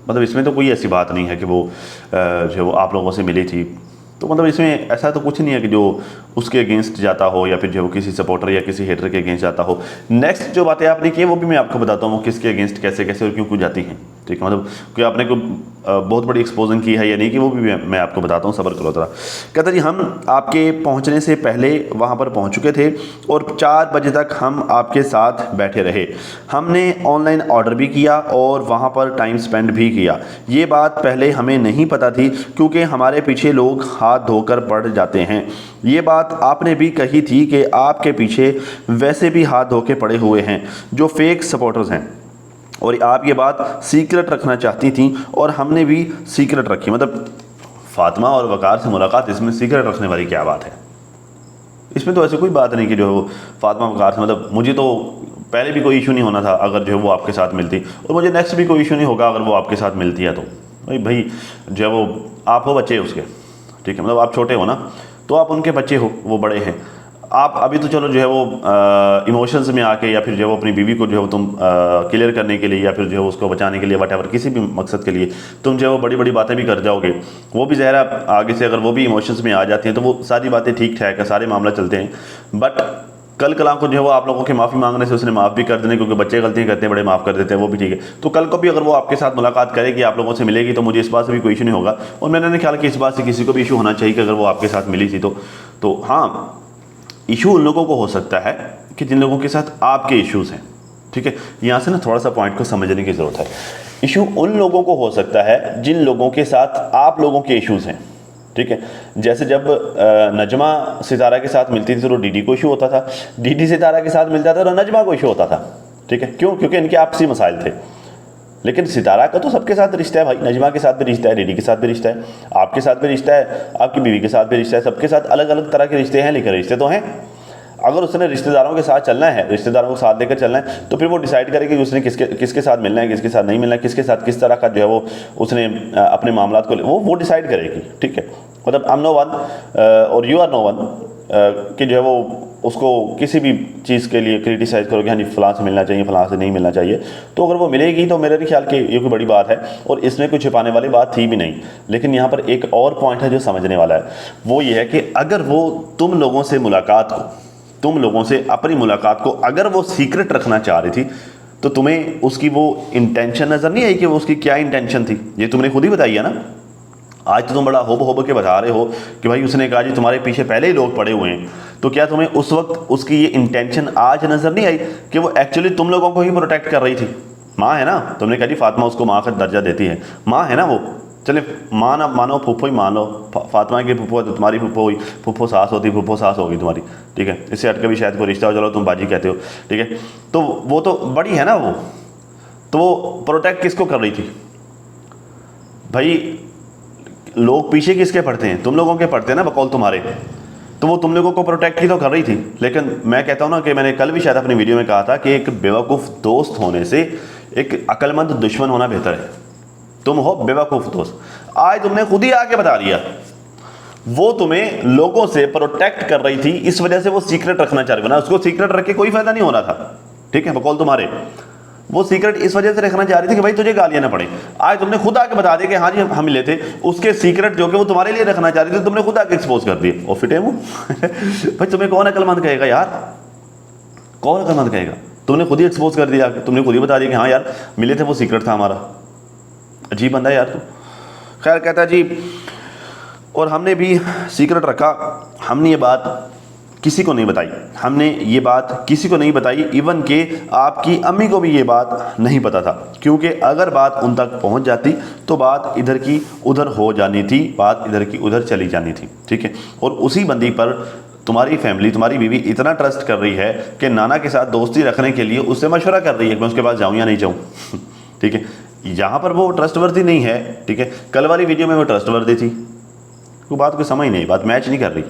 A: मतलब इसमें तो कोई ऐसी बात नहीं है कि वो जो आप लोगों से मिली थी, तो मतलब इसमें ऐसा तो कुछ नहीं है कि जो उसके अगेंस्ट जाता हो या फिर जो किसी सपोर्टर या किसी हेटर के अगेंस्ट जाता हो। नेक्स्ट जो बातें आपने की वो भी मैं आपको बताता हूँ किसके अगेंस्ट कैसे कैसे और क्यों क्यों जाती हैं, ठीक है। मतलब कि आपने को बहुत बड़ी एक्सपोजिंग की है या नहीं की, वो भी मैं आपको बताता हूँ, सब्र करो थोड़ा। कहता जी हम आपके पहुँचने से पहले वहाँ पर पहुँच चुके थे और 4 बजे तक हम आपके साथ बैठे रहे। हमने ऑनलाइन ऑर्डर भी किया और वहाँ पर टाइम स्पेंड भी किया। ये बात पहले हमें नहीं पता थी क्योंकि हमारे पीछे लोग हाथ धोकर पड़ जाते हैं। ये बात आपने भी कही थी कि आपके पीछे वैसे भी हाथ धो के पड़े हुए हैं जो फेक सपोर्टर्स हैं, और आप ये बात सीक्रेट रखना चाहती थी और हमने भी सीक्रेट रखी। मतलब फातिमा और वकार से मुलाकात, इसमें सीक्रेट रखने वाली क्या बात है? इसमें तो ऐसी कोई बात नहीं कि जो फातिमा वकार से, मतलब मुझे तो पहले भी कोई इशू नहीं होना था अगर जो है वो आपके साथ मिलती, और मुझे नेक्स्ट भी कोई इशू नहीं होगा अगर वो आपके साथ मिलती है। तो भाई जो है वो आप हो बच्चे उसके, ठीक है, मतलब आप छोटे हो ना, तो आप उनके बच्चे हो, वो बड़े हैं। आप अभी तो चलो जो है वो इमोशंस में आके या फिर जो है वो अपनी बीवी को जो है वो तुम क्लियर करने के लिए या फिर जो है उसको बचाने के लिए वट किसी भी मकसद के लिए तुम जो है वो बड़ी बड़ी बातें भी कर जाओगे। वो भी ज़हरा आगे से अगर वो भी इमोशंस में आ जाती हैं तो वो सारी बातें ठीक ठाक है, सारे मामला चलते हैं। बट कल कलाम को जो है वो आप लोगों के माफ़ी मांगने से उसने माफ़ भी कर देने, क्योंकि बच्चे गलतियाँ करते हैं, बड़े माफ़ कर देते हैं, वो भी ठीक है। तो कल को भी अगर वो आपके साथ मुलाकात करेगी, आप लोगों से मिलेगी, तो मुझे इस बात से भी कोई इशू नहीं होगा। और मैंने ख्याल कि इस बात से किसी को भी इशू होना चाहिए कि अगर वो आपके साथ मिली थी तो हाँ, इशू उन लोगों को हो सकता है कि जिन लोगों के साथ आपके इश्यूज़ हैं, ठीक है। यहाँ से ना थोड़ा सा पॉइंट को समझने की ज़रूरत है। इशू उन लोगों को हो सकता है जिन लोगों के साथ आप लोगों के इश्यूज़ हैं, ठीक है। जैसे जब नजमा सितारा के साथ मिलती थी तो डीडी को इशू होता था, डीडी सितारा के साथ मिलता था तो नजमा को इशू होता था, ठीक है। क्यों? क्योंकि इनके आपसी मसाइल थे। लेकिन सितारा का तो सबके साथ रिश्ता है भाई, नजमा के साथ भी रिश्ता है, डीडी के साथ भी रिश्ता है, आपके साथ भी रिश्ता है, आपकी बीवी के साथ भी रिश्ता है, सबके साथ अलग अलग तरह के रिश्ते हैं, लेकिन रिश्ते तो हैं। अगर उसने रिश्तेदारों के साथ चलना है, रिश्तेदारों को साथ लेकर चलना है, तो फिर वो डिसाइड करेगी कि उसने किसके साथ मिलना है, किसके साथ नहीं मिलना है, किसके साथ किस तरह का जो है वो उसने अपने मामलात को वो डिसाइड करेगी, ठीक है। मतलब आई एम नो वन और यू आर नो वन कि जो है वो उसको किसी भी चीज़ के लिए क्रिटिसाइज़ करोगे, हाँ जी फलां से मिलना चाहिए, फलां से नहीं मिलना चाहिए, तो अगर वो मिलेगी तो मेरे ख्याल कि ये कोई बड़ी बात है और इसमें कोई छिपाने वाली बात थी भी नहीं। लेकिन यहाँ पर एक और पॉइंट है जो समझने वाला है, वो ये है कि अगर वो तुम लोगों से अपनी मुलाकात को अगर वो सीक्रेट रखना चाह रही थी, तो तुम्हें उसकी वो इंटेंशन नज़र नहीं आई कि वो उसकी क्या इंटेंशन थी? ये तुमने खुद ही बताई है ना। आज तो तुम बड़ा होब के बता रहे हो कि भाई उसने कहा जी तुम्हारे पीछे पहले ही लोग पड़े हुए हैं, तो क्या तुम्हें उस वक्त उसकी ये इंटेंशन आज नज़र नहीं आई कि वो एक्चुअली तुम लोगों को ही प्रोटेक्ट कर रही थी? माँ है ना, तुमने कहा जी फातिमा उसको माँ का दर्जा देती है, माँ है ना वो, चले माँ ना मानो फूफो ही मान लो, फातिमा की फूफो तो तुम्हारी फूफो हुई, फूफो सास होती, फूफो सास होगी तुम्हारी, ठीक है। इससे हटके भी शायद कोई रिश्ता हो, चलो तुम बाजी कहते हो, ठीक है। तो वो तो बड़ी है ना वो, तो वो प्रोटेक्ट किसको कर रही थी भाई? लोग पीछे किसके पड़ते हैं? तुम लोगों के पड़ते हैं ना बकौल तुम्हारे, तो वो तुम लोगों को प्रोटेक्ट ही तो कर रही थी। लेकिन मैं कहता हूँ ना कि मैंने कल भी शायद अपनी वीडियो में कहा था कि एक बेवकूफ़ दोस्त होने से एक अक्लमंद दुश्मन होना बेहतर है। तुम हो बेवकूफ़ दोस्त, आज तुमने खुद ही आके बता दिया वो तुम्हें लोगों से प्रोटेक्ट कर रही थी, इस वजह से वो सीक्रेट रखना चाह रही, वरना उसको सीक्रेट रख के कोई फायदा नहीं हो रहा था, ठीक है। बकौल तुम्हारे वो सीक्रेट इस वजह से रखना चाह रही थी कि भाई तुझे गालियां ना पड़े। आज तुमने खुद आके बता दिया कि हाँ जी हम मिले थे, उसके सीक्रेट जो कि वो तुम्हारे लिए रखना चाह रही थी तुमने खुद आके एक्सपोज कर दिए, और फिटे मुंह भाई तुम्हें कौन अक्लमंद कहेगा यार, कौन अक्लमंद कहेगा? तुमने खुद ही एक्सपोज कर दिया, तुमने खुद ही बता दिया कि हाँ यार मिले थे, वो सीक्रेट था हमारा। अजीब बंदा है यार तू। खैर कहता जी, और हमने भी सीक्रेट रखा, हमने ये बात किसी को नहीं बताई, हमने ये बात किसी को नहीं बताई, इवन के आपकी अम्मी को भी ये बात नहीं पता था, क्योंकि अगर बात उन तक पहुंच जाती तो बात इधर की उधर हो जानी थी, बात इधर की उधर चली जानी थी, ठीक है। और उसी बंदी पर तुम्हारी फैमिली, तुम्हारी बीवी इतना ट्रस्ट कर रही है कि नाना के साथ दोस्ती रखने के लिए उससे मशवरा कर रही है कि मैं उसके पास जाऊँ या नहीं जाऊँ ठीक है। यहाँ पर वो ट्रस्टवर्दी नहीं है, ठीक है। कल वाली वीडियो में वो ट्रस्टवर्दी थी, वो बात को समझ नहीं, बात मैच नहीं कर रही।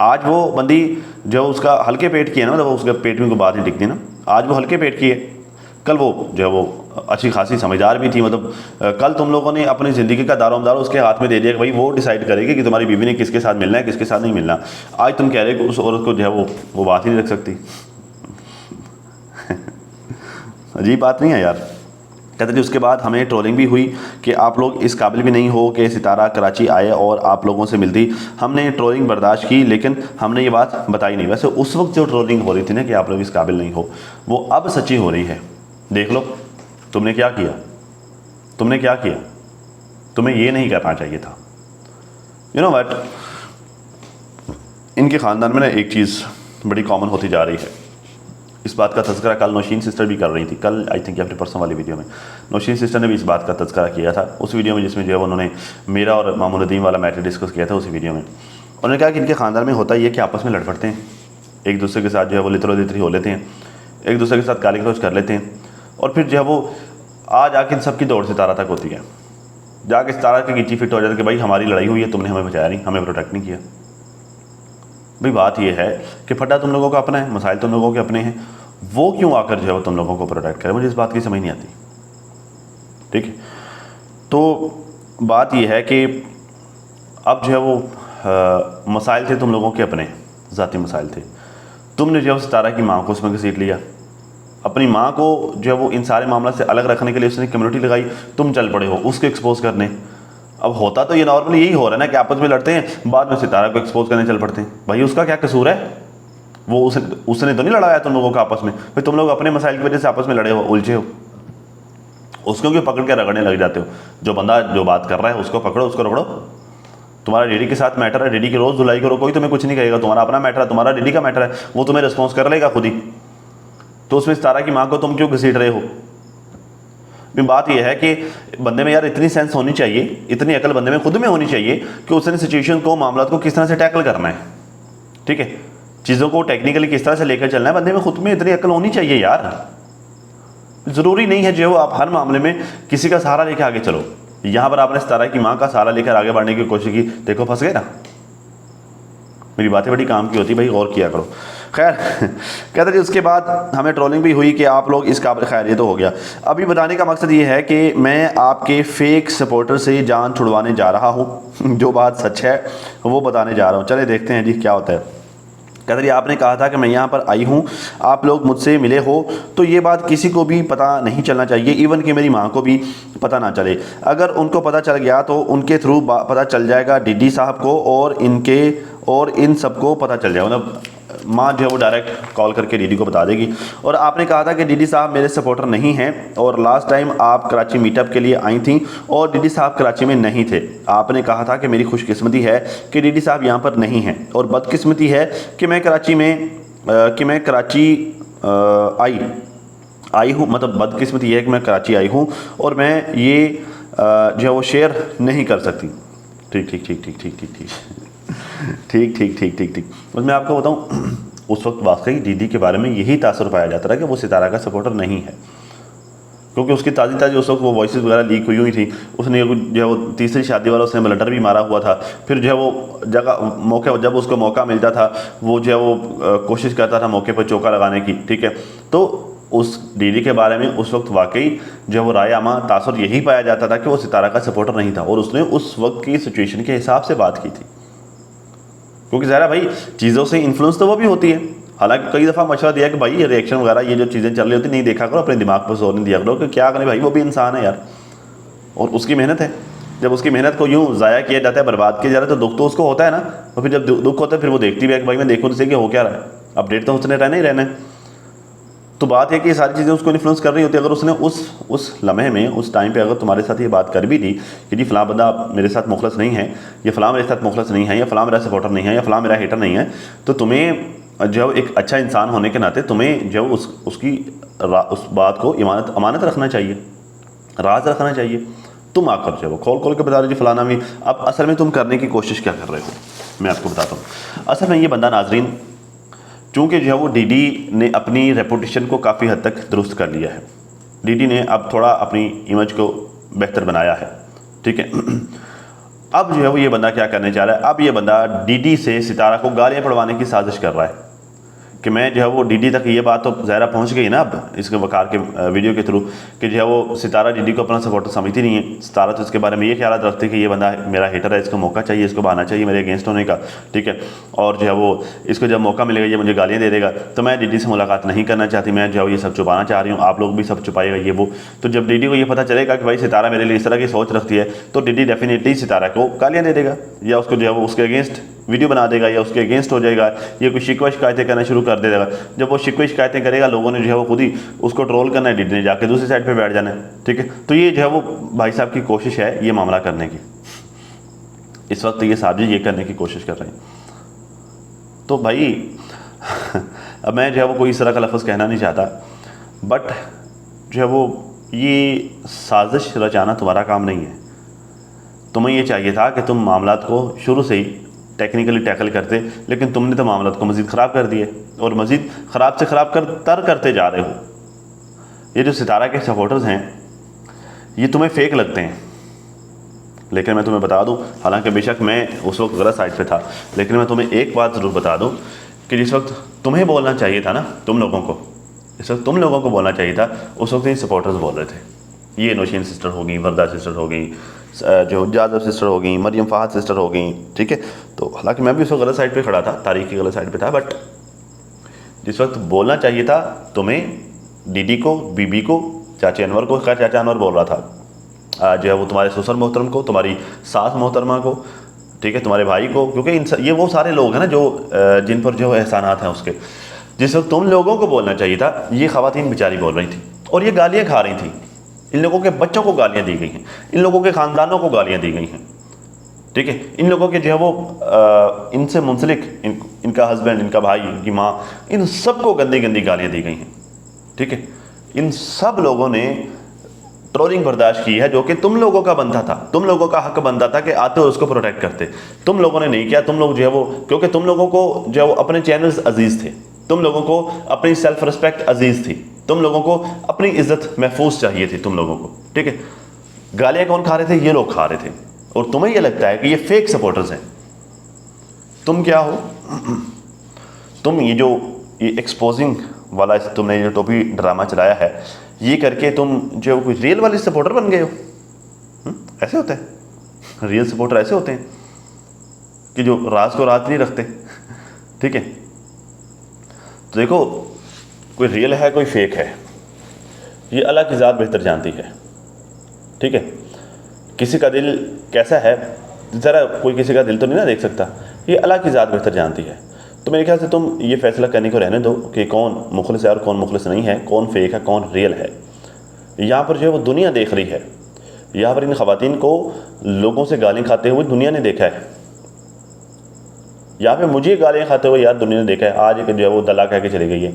A: आज वो बंदी जो उसका हल्के पेट की है ना, मतलब उसके पेट में कोई बात नहीं टिकती ना, आज वो हल्के पेट की है, कल वो जो है वो अच्छी खासी समझदार भी थी। मतलब कल तुम लोगों ने अपनी ज़िंदगी का दारोमदार उसके हाथ में दे दिया कि भाई वो डिसाइड करेगी कि तुम्हारी बीवी ने किसके साथ मिलना है, किसके साथ नहीं मिलना। आज तुम कह रहे हो कि उस औरत को जो है वो बात ही नहीं रख सकती। अजीब बात नहीं है यार। कहते थे उसके बाद हमें ट्रोलिंग भी हुई कि आप लोग इस काबिल भी नहीं हो कि सितारा कराची आए और आप लोगों से मिलती। हमने ट्रोलिंग बर्दाश्त की, लेकिन हमने ये बात बताई नहीं। वैसे उस वक्त जो ट्रोलिंग हो रही थी ना कि आप लोग इस काबिल नहीं हो, वो अब सच्ची हो रही है। देख लो तुमने क्या किया, तुमने क्या किया, तुम्हें ये नहीं करना चाहिए था। यू नो व्हाट, इनके ख़ानदान में ना एक चीज़ बड़ी कॉमन होती जा रही है। इस बात का तज़किरा कल नौशीन सिस्टर भी कर रही थी, कल आई थिंक या फिर परसों वाली वीडियो में नौशीन सिस्टर ने भी इस बात का तज़किरा किया था, उस वीडियो में जिसमें जो है उन्होंने मेरा और मामून नदीम वाला मैटर डिस्कस किया था। उसी वीडियो में उन्होंने कहा कि इनके ख़ानदान में होता ही है कि आपस में लड़ पड़ते हैं, एक दूसरे के साथ जो है वो लितरो लितरी हो लेते हैं, एक दूसरे के साथ गाली गलौज कर लेते हैं, और फिर जो है वो आज आके इन सबकी दौड़ सितारा तक होती है। जाके सितारा की गिच्ची फिट हो जाती है कि भाई हमारी लड़ाई हुई है, तुमने हमें बचाया नहीं, हमें प्रोटेक्ट नहीं किया। भाई बात यह है कि फटा तुम लोगों का अपना है, मसाइल तुम लोगों के अपने हैं, वो क्यों आकर जो है वो तुम लोगों को प्रोटेक्ट करे, मुझे इस बात की समझ नहीं आती। ठीक है, तो बात यह है कि अब जो है वो मसाइल थे तुम लोगों के अपने, ज़ाती मसाइल थे। तुमने जो है सितारा की माँ को उसमें घसीट लिया, अपनी माँ को जो है वो इन सारे मामला से अलग रखने के लिए उसने कम्युनिटी लगाई, तुम चल पड़े हो उसको एक्सपोज करने। अब होता तो ये नॉर्मली यही हो रहा है ना कि आपस में लड़ते हैं, बाद में सितारा को एक्सपोज करने चल पड़ते हैं। भाई उसका क्या कसूर है, वो उसने तो नहीं लड़ाया तुम लोगों का आपस में। भाई तुम लोग अपने मसाइल की वजह से आपस में लड़े हो, उलझे हो, उसको क्यों पकड़ के रगड़ने लग जाते हो। जो बंदा जो बात कर रहा है उसको पकड़ो, उसको रगड़ो। तुम्हारा डीडी के साथ मैटर है, डीडी की रोज़ धुलाई करो, कोई तुम्हें कुछ नहीं कहेगा, तुम्हारा अपना मैटर है, तुम्हारा डीडी का मैटर है, वो तुम्हें रिस्पॉन्स कर लेगा खुद ही। तो उसमें सितारा की माँ को तुम क्यों घसीट रहे हो। बात यह है कि बंदे में यार इतनी सेंस होनी चाहिए, इतनी अकल बंदे में खुद में होनी चाहिए कि उसने सिचुएशन को, मामला को किस तरह से टैकल करना है। ठीक है, चीज़ों को टेक्निकली किस तरह से लेकर चलना है, बंदे में खुद में इतनी अकल होनी चाहिए यार। ज़रूरी नहीं है जो आप हर मामले में किसी का सहारा लेकर आगे चलो। यहाँ पर आपने सितारा की माँ का सहारा लेकर आगे बढ़ने की कोशिश की, देखो फंस गए ना। मेरी बातें बड़ी काम की होती, भाई गौर किया करो। खैर कहते थे उसके बाद हमें ट्रोलिंग भी हुई कि आप लोग इस काबिल, खैर ये तो हो गया। अभी बताने का मकसद ये है कि मैं आपके फेक सपोर्टर से जान छुड़वाने जा रहा हूँ। जो बात सच है वो बताने जा रहा हूँ, चले देखते हैं जी क्या होता है। कहते हैं आपने कहा था कि मैं यहाँ पर आई हूँ, आप लोग मुझसे मिले हो, तो ये बात किसी को भी पता नहीं चलना चाहिए, इवन कि मेरी माँ को भी पता ना चले। अगर उनको पता चल गया तो उनके थ्रू पता चल जाएगा डीडी साहब को, और इन सबको पता चल जाएगा। मतलब माँ जो है वो डायरेक्ट कॉल करके डीडी को बता देगी। और आपने कहा था कि डीडी साहब मेरे सपोर्टर नहीं हैं, और लास्ट टाइम आप कराची मीटअप के लिए आई थी और डीडी साहब कराची में नहीं थे। आपने कहा था कि मेरी खुशकिस्मती है कि डीडी साहब यहाँ पर नहीं हैं, और बदकिस्मती है कि मैं कराची आई हूँ, मतलब बदकिस्मती है कि मैं कराची आई हूँ और मैं ये जो है वो शेयर नहीं कर सकती। ठीक। बस मैं आपको बताऊं, उस वक्त वाकई दीदी के बारे में यही तासुर पाया जाता था कि वो सितारा का सपोर्टर नहीं है, क्योंकि उसकी ताज़ी उस वक्त वो वॉइसेस वगैरह लीक हुई हुई थी। उसने जो है वो तीसरी शादी वाला उसने ब्लडर भी मारा हुआ था। फिर जो है वो जब उसको मौका मिलता था वो जो है वो कोशिश करता था मौके पर चौका लगाने की। ठीक है, तो उस डीडी के बारे में उस वक्त वाकई जो वो राय आमा तासुर यही पाया जाता था कि वो सितारा का सपोर्टर नहीं था, और उसने उस वक्त की सिचुएशन के हिसाब से बात की थी। क्योंकि ज़रा भाई चीज़ों से इन्फ्लुएंस तो वो भी होती है। हालांकि कई दफ़ा मशवरा दिया कि भाई ये रिएक्शन वगैरह ये जो चीज़ें चल रही होती नहीं देखा करो, अपने दिमाग पर जोर नहीं दिया करो कि क्या करें भाई, वो भी इंसान है यार, और उसकी मेहनत है। जब उसकी मेहनत को यूँ ज़ाया किया जाता है, बर्बाद किया जा रहा है, तो दुख तो उसको होता है ना। और फिर जब दुख होता है फिर वो देखती भी है कि भाई मैं देखूँ तो कि हो क्या रहा है, अपडेट तो उसने रहना ही रहना है। तो बात है कि ये सारी चीज़ें उसको इन्फ्लुएंस कर रही होती है। अगर उसने उस लम्हे में, उस टाइम पे अगर तुम्हारे साथ ये बात कर भी दी कि जी फ़लाँ बंदा मेरे साथ मुखलस नहीं है, या फ़लाँ मेरे साथ मुखलस नहीं है, या फ़लाँ मेरा सपोर्टर नहीं है, या फ़लाँ मेरा हेटर नहीं है, तो तुम्हें जो एक अच्छा इंसान होने के नाते तुम्हें जो उस बात को अमानत रखना चाहिए, राज रखना चाहिए। तुम आकर जो खोल के बता रहे जी फ़लाना भी। अब असल में तुम करने की कोशिश क्या कर रहे हो, मैं आपको बताता हूँ। असल में ये बंदा नाजरीन, चूँकि जो है वो डीडी ने अपनी रेपुटेशन को काफ़ी हद तक दुरुस्त कर लिया है। डीडी ने अब थोड़ा अपनी इमेज को बेहतर बनाया है। ठीक है, अब जो है वो ये बंदा क्या करने जा रहा है, अब ये बंदा डीडी से सितारा को गालियाँ पड़वाने की साजिश कर रहा है कि मैं जो है वो डीडी तक ये बात तो ज़ाहिर पहुंच गई ना अब इसके वकार के वीडियो के थ्रू कि जो है वो सितारा डीडी को अपना सपोर्टर समझती नहीं है। सितारा तो इसके बारे में ये ख्याल रखती है कि ये बंदा मेरा हेटर है, इसको मौका चाहिए, इसको बहाना चाहिए मेरे अगेंस्ट होने का, ठीक है। और जो है वो इसको जब मौका मिलेगा ये मुझे गालियाँ दे देगा, तो मैं डीडी से मुलाकात नहीं करना चाहती, मैं जो है ये सब छुपाना चाह रही हूँ, आप लोग भी सब छुपाएगा ये वो। तो जब डीडी को ये पता चलेगा कि भाई सितारा मेरे लिए इस तरह की सोच रखती है, तो डीडी डेफिनेटली सितारा को गालियाँ दे देगा या उसको जो है वो उसके अगेंस्ट वीडियो बना देगा या उसके अगेंस्ट हो जाएगा, ये कोई शिकवा शिकायतें करना शुरू कर देगा। जब वो शिकवा शिकायतें करेगा, लोगों ने जो है वो खुद ही उसको ट्रोल करना है, डीडी ने जाके दूसरी साइड पे बैठ जाना है, ठीक है। तो ये जो है वो भाई साहब की कोशिश है ये मामला करने की, इस वक्त ये साहब जी ये करने की कोशिश कर रहे हैं। तो भाई अब मैं जो है वो कोई इस तरह का लफ्ज़ कहना नहीं चाहता, बट जो है वो ये साजिश रचाना तुम्हारा काम नहीं है। तुम्हें ये चाहिए था कि तुम मामलात को शुरू से ही टेक्निकली टैकल करते, लेकिन तुमने तो मामलात को मज़ीद ख़राब कर दिए और मज़ीद ख़राब से ख़राब करते जा रहे हो। ये जो सितारा के सपोर्टर्स हैं ये तुम्हें फेक लगते हैं, लेकिन मैं तुम्हें बता दूं, हालांकि बेशक मैं उस वक्त गलत साइड पे था, लेकिन मैं तुम्हें एक बात ज़रूर बता दूं कि जिस वक्त तुम्हें बोलना चाहिए था ना, तुम लोगों को इस वक्त तुम लोगों को बोलना चाहिए था, उस वक्त ये सपोर्टर्स बोल रहे थे। ये नौशीन सिस्टर हो गई, वरदा सिस्टर हो गई, जो जादव सिस्टर हो गई, मरियम फ़ाहद सिस्टर हो गई, ठीक है। तो हालांकि मैं भी उस वक्त गलत साइड पे खड़ा था, तारीख की गलत साइड पे था, बट जिस वक्त बोलना चाहिए था तुम्हें, डीडी को, बीबी को, चाचे अनवर को, खैर चाचा अनवर बोल रहा था, जो है वो तुम्हारे ससुर मोहतरम को, तुम्हारी सास मोहतरमा को, ठीक है, तुम्हारे भाई को, क्योंकि ये वो सारे लोग हैं ना जो जिन पर जो एहसानात हैं उसके। जिस वक्त तुम लोगों को बोलना चाहिए था, ये ख़वातीन बेचारी बोल रही थी और ये गालियाँ खा रही थी। इन लोगों के बच्चों को गालियाँ दी गई हैं, इन लोगों के ख़ानदानों को गालियाँ दी गई हैं, ठीक है। इन लोगों के जो है वो इनसे मुंसलिक इनका हस्बैंड, इनका भाई, इनकी माँ, इन सबको गंदी गंदी गालियाँ दी गई हैं, ठीक है। इन सब लोगों ने ट्रोलिंग बर्दाश्त की है, जो कि तुम लोगों का बनता था, तुम लोगों का हक बनता था कि आते हो उसको प्रोटेक्ट करते। तुम लोगों ने नहीं किया। तुम लोग जो है वो, क्योंकि तुम लोगों को जो है वो अपने चैनल्स अजीज़ थे, तुम लोगों को अपनी सेल्फ रिस्पेक्ट अजीज़ थी, तुम लोगों को अपनी इज्जत महफूज चाहिए थी तुम लोगों को, ठीक है। गालियाँ कौन खा रहे थे? ये लोग खा रहे थे। और तुम्हें ये लगता है कि ये फेक सपोर्टर्स हैं। तुम क्या हो? तुम ये जो ये एक्सपोजिंग वाला तुमने ये टोपी ड्रामा चलाया है, ये करके तुम जो कोई रियल वाले सपोर्टर बन गए हो। ऐसे होता है, रियल सपोर्टर ऐसे होते हैं कि जो राज को राज नहीं रखते, ठीक है। तो देखो, कोई रियल है, कोई फेक है, ये अल्लाह की ज़ात बेहतर जानती है, ठीक है। किसी का दिल कैसा है, ज़रा कोई किसी का दिल तो नहीं ना देख सकता, ये अल्लाह की ज़ात बेहतर जानती है। तो मेरे ख्याल से तुम ये फैसला करने को रहने दो कि कौन मुखलिस है और कौन मुखलिस नहीं है, कौन फेक है, कौन रियल है। यहाँ पर जो है वो दुनिया देख रही है। यहाँ पर इन ख़वातीन को लोगों से गालियाँ खाते हुए दुनिया ने देखा है। यहाँ पे मुझे गालियाँ खाते हुए यार दुनिया ने देखा है। आज एक जो है वो दला कह के चली गई है,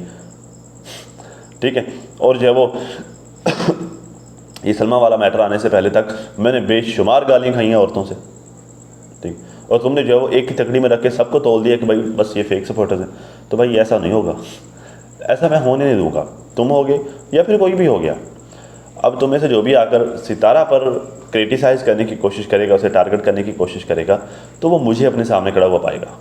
A: ठीक है। और जो है वो ये सलमा वाला मैटर आने से पहले तक मैंने बेशुमार गालियाँ खाई हैं औरतों से, ठीक। और तुमने जो है वो एक ही तकड़ी में रख के सबको तोल दिया कि भाई बस ये फेक सपोर्टर्स हैं। तो भाई ऐसा नहीं होगा, ऐसा मैं होने नहीं दूंगा। तुम होगे या फिर कोई भी हो गया, अब तुम्हें से जो भी आकर सितारा पर क्रिटिसाइज़ करने की कोशिश करेगा, उसे टारगेट करने की कोशिश करेगा, तो वो मुझे अपने सामने खड़ा हुआ पाएगा।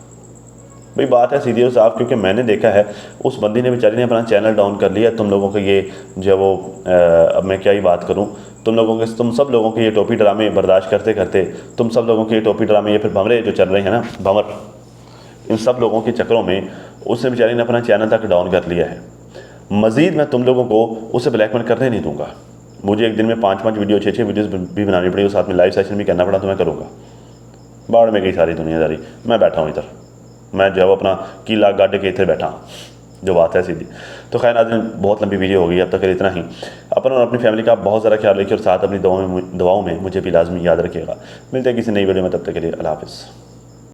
A: भाई बात है सीधी और साफ, क्योंकि मैंने देखा है उस बंदी ने बेचारी ने अपना चैनल डाउन कर लिया। तुम लोगों के ये जो है वो अब मैं क्या ही बात करूं, तुम सब लोगों के ये टोपी ड्रामे बर्दाश्त करते करते, तुम सब लोगों के ये टोपी ड्रामे या फिर भंवरे जो चल रहे हैं ना, भंवर, इन सब लोगों के चक्करों में उसने बेचारी ने अपना चैनल तक डाउन कर लिया है। मज़ीद मैं तुम लोगों को उसे ब्लैकमेल करने नहीं दूंगा। मुझे एक दिन में 5-5 वीडियो 6-6 वीडियोज़ भी बनानी पड़ी और साथ में लाइव सेशन भी करना पड़ा तो मैं करूँगा। बाढ़ में गई सारी दुनियादारी, मैं बैठा हूँ इधर, मैं जो है अपना कीला गाड़ के इधर बैठा हूँ, जो बात है सीधी। तो खैर आज बहुत लंबी वीडियो हो गई, अब तक इतना ही। अपना और अपनी फैमिली का बहुत ज़्यादा ख्याल रखिए और साथ अपनी दुआओं में मुझे भी लाजमी याद रखिएगा। मिलते हैं किसी नई वीडियो में, तब तक के लिए अल्लाह हाफ़िज़।